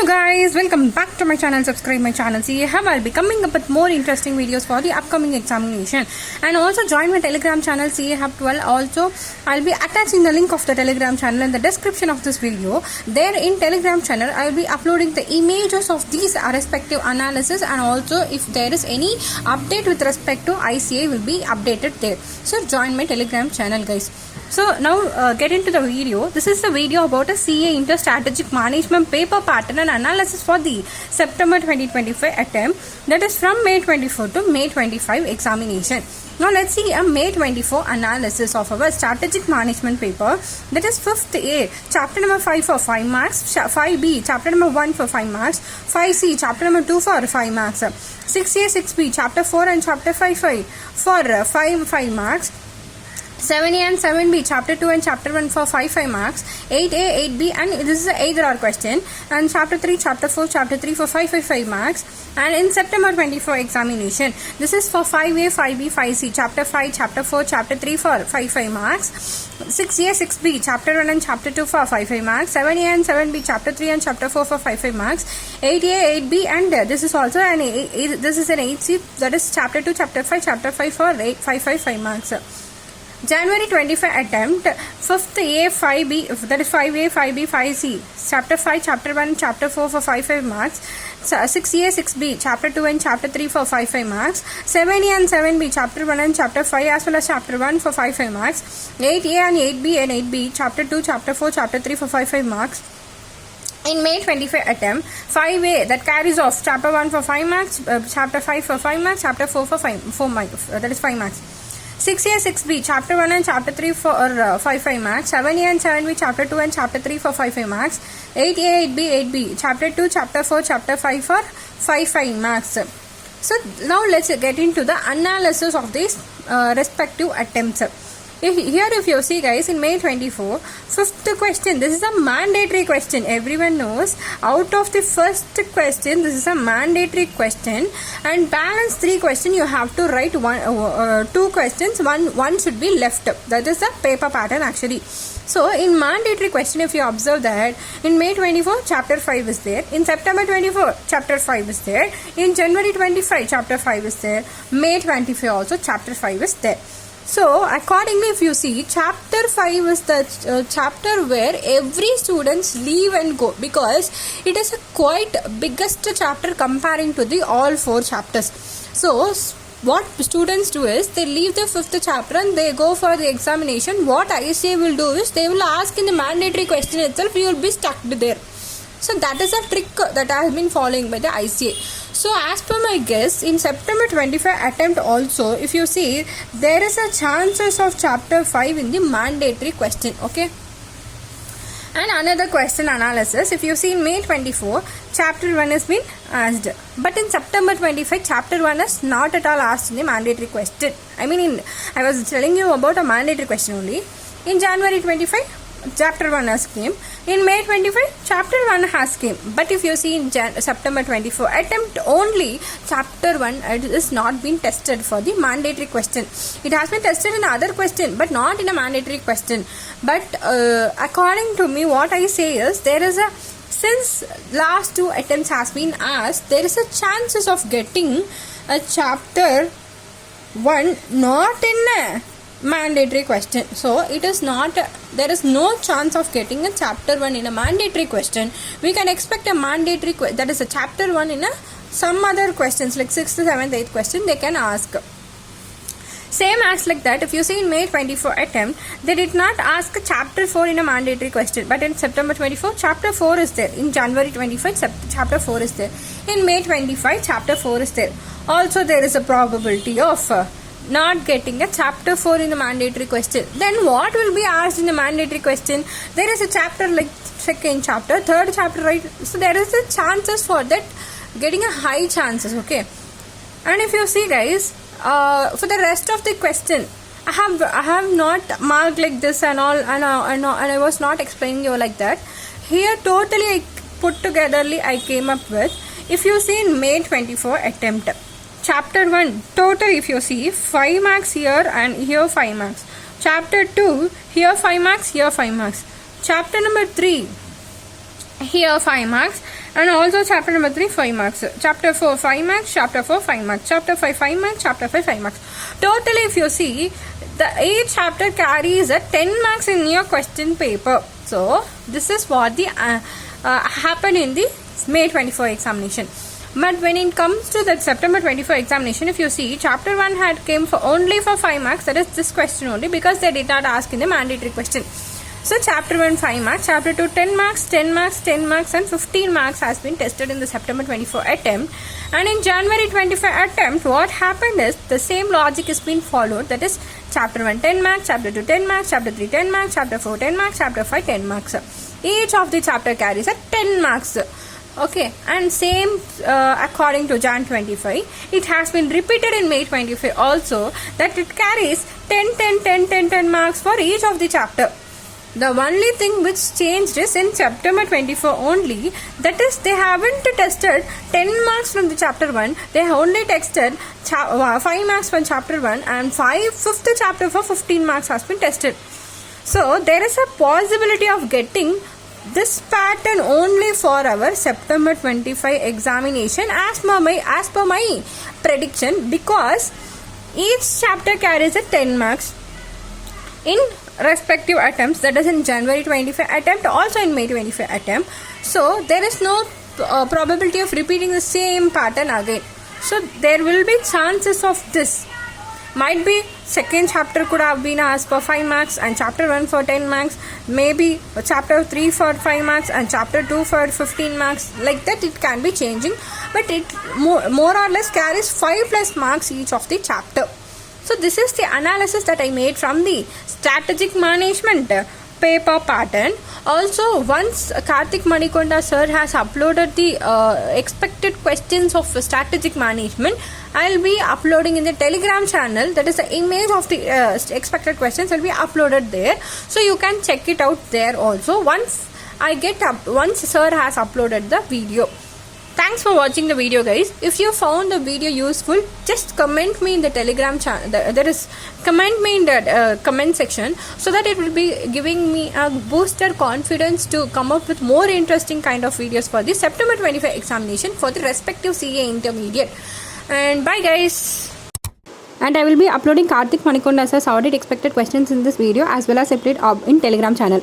Hello guys, welcome back to my channel. Subscribe my channel. See, I'll be coming up with more interesting videos for the upcoming examination. And also join my Telegram channel CA12. Also, I'll be attaching the link of the Telegram channel in the description of this video. There in Telegram channel, I'll be uploading the images of these respective analysis, and also if there is any update with respect to ICA will be updated there. So join my Telegram channel, guys. So now get into the video. This is the video about a CA Inter Strategic Management paper pattern and analysis for the September 2025 attempt, that is from May 24 to May 25 examination. Now let's see a May 24 analysis of our strategic management paper, that is 5th A, chapter number 5 for 5 marks, 5B, chapter number 1 for 5 marks, 5C, chapter number 2 for 5 marks, 6A, 6B, chapter 4 and chapter 5 for 5 marks, 7A and 7B, chapter 2 and chapter 1 for 5 marks, 8A, 8B, and this is a either or question, and chapter 3, chapter 4, chapter 3 for 5 marks. And in September 24 examination, this is for 5A, 5B, 5C, chapter 5, chapter 4, chapter 3 for 5 marks, 6A, 6B, chapter 1 and chapter 2 for 5 marks, 7A and 7B, chapter 3 and chapter 4 for 5 marks, 8A, 8B, and this is also an 8C, that is chapter 2, chapter 5, chapter 5 for 5 marks. January 25 attempt, 5th A, 5B, that is 5A, 5B, 5C, chapter 5, chapter 1, chapter 4 for 5 marks, 6A, 6B, chapter 2 and chapter 3 for 5 marks, 7A and 7B, chapter 1 and chapter 5 as well as chapter 1 for 5 marks, 8A and 8B and 8B, chapter 2, chapter 4, chapter 3 for 5 marks. In May 25 attempt, 5A, that carries off chapter 1 for 5 marks, chapter 5 for 5 marks, chapter 4 for 4 marks, that is 5 marks. 6A, 6B, chapter 1 and chapter 3 for 5 marks, 7A and 7B, chapter 2 and chapter 3 for 5 marks, 8A, 8B, 8B, chapter 2, chapter 4, chapter 5 for 5 marks. So now let's get into the analysis of these respective attempts. If you see, guys, in May 24, 5th question, this is a mandatory question. Everyone knows out of the first question, this is a mandatory question, and balance 3 questions you have to write 2 questions, one should be left. That is the paper pattern actually. So in mandatory question, if you observe that in May 24 chapter 5 is there, in September 24 chapter 5 is there, in January 25 chapter 5 is there, May 25 also chapter 5 is there. So accordingly, if you see, chapter 5 is the chapter where every students leave and go, because it is a quite biggest chapter comparing to the all 4 chapters. So what students do is they leave the 5th chapter and they go for the examination. What ICA will do is they will ask in the mandatory question itself, you will be stuck there. So that is a trick that I have been following by the ICA. So as per my guess, in September 25 attempt also, if you see, there is a chances of chapter 5 in the mandatory question, okay. And another question analysis, if you see in May 24, chapter 1 has been asked, but in September 25, chapter 1 is not at all asked in the mandatory question. I was telling you about a mandatory question only. In January 25, chapter 1 has came. In May 25, chapter 1 has came. But if you see in September 24 attempt only, chapter 1 is not been tested for the mandatory question. It has been tested in other question, but not in a mandatory question. But according to me, what I say is, there is a, since last 2 attempts has been asked, there is a chances of getting a chapter 1 not in a mandatory question. So it is not, there is no chance of getting a chapter 1 in a mandatory question. We can expect a mandatory that is a chapter 1 in a some other questions like 6th, 7th, 8th question they can ask. Same as like that, if you see in May 24 attempt, they did not ask chapter 4 in a mandatory question, but in September 24 chapter 4 is there, in January 25 chapter 4 is there, in May 25 chapter 4 is there. Also there is a probability of not getting a chapter 4 in the mandatory question. Then what will be asked in the mandatory question? There is a chapter like 2nd chapter, 3rd chapter, right? So there is a chances for that getting a high chances, okay. And if you see, guys, for the rest of the question, I have not marked like this and all, and I was not explaining you like that. Here totally I put togetherly I came up with. If you see in May 24 attempt, chapter 1 total, if you see, 5 marks here and here 5 marks. Chapter 2, here 5 marks, here 5 marks. Chapter number 3, here 5 marks, And also chapter number 3 5 marks, chapter 4 5 marks, chapter 4 5 marks, chapter 5 5 marks, chapter 5 5 marks. Totally if you see, each chapter carries a 10 marks in your question paper. So this is what the happened in the May 24 examination. But when it comes to the September 24 examination, if you see, chapter 1 had came for only for 5 marks, that is this question only, because they did not ask in the mandatory question. So chapter 1 5 marks, chapter 2 10 marks, 10 marks, 10 marks and 15 marks has been tested in the September 24 attempt. And in January 25 attempt, what happened is the same logic is being followed, that is chapter 1 10 marks, chapter 2 10 marks, chapter 3 10 marks, chapter 4 10 marks, chapter 5 10 marks. Each of the chapter carries a 10 marks. Okay, and same according to Jan 25, it has been repeated in May 25 also, that it carries 10 marks for each of the chapter. The only thing which changed is in September 24 only, that is they haven't tested 10 marks from the chapter 1, they have only tested 5 marks from chapter 1 and fifth chapter for 15 marks has been tested. So there is a possibility of getting this pattern only for our September 25 examination as per my prediction, because each chapter carries a 10 marks in respective attempts, that is in January 25 attempt, also in May 25 attempt. So there is no probability of repeating the same pattern again. So there will be chances of this. Might be second chapter could have been asked for 5 marks and chapter 1 for 10 marks, maybe chapter 3 for 5 marks and chapter 2 for 15 marks, like that it can be changing, but it more or less carries 5 plus marks each of the chapter. So this is the analysis that I made from the strategic management paper pattern. Also, once Karthik Manikonda sir has uploaded the expected questions of strategic management, I'll be uploading in the Telegram channel, that is the image of the expected questions will be uploaded there, so you can check it out there also once sir has uploaded the video. Thanks for watching the video, guys. If you found the video useful, just comment me in the Telegram channel, comment me in the comment section, so that it will be giving me a boosted confidence to come up with more interesting kind of videos for the September 25 examination for the respective CA intermediate. And bye guys. And I will be uploading Karthik Manikonda sir's audit expected questions in this video as well as separate in Telegram channel.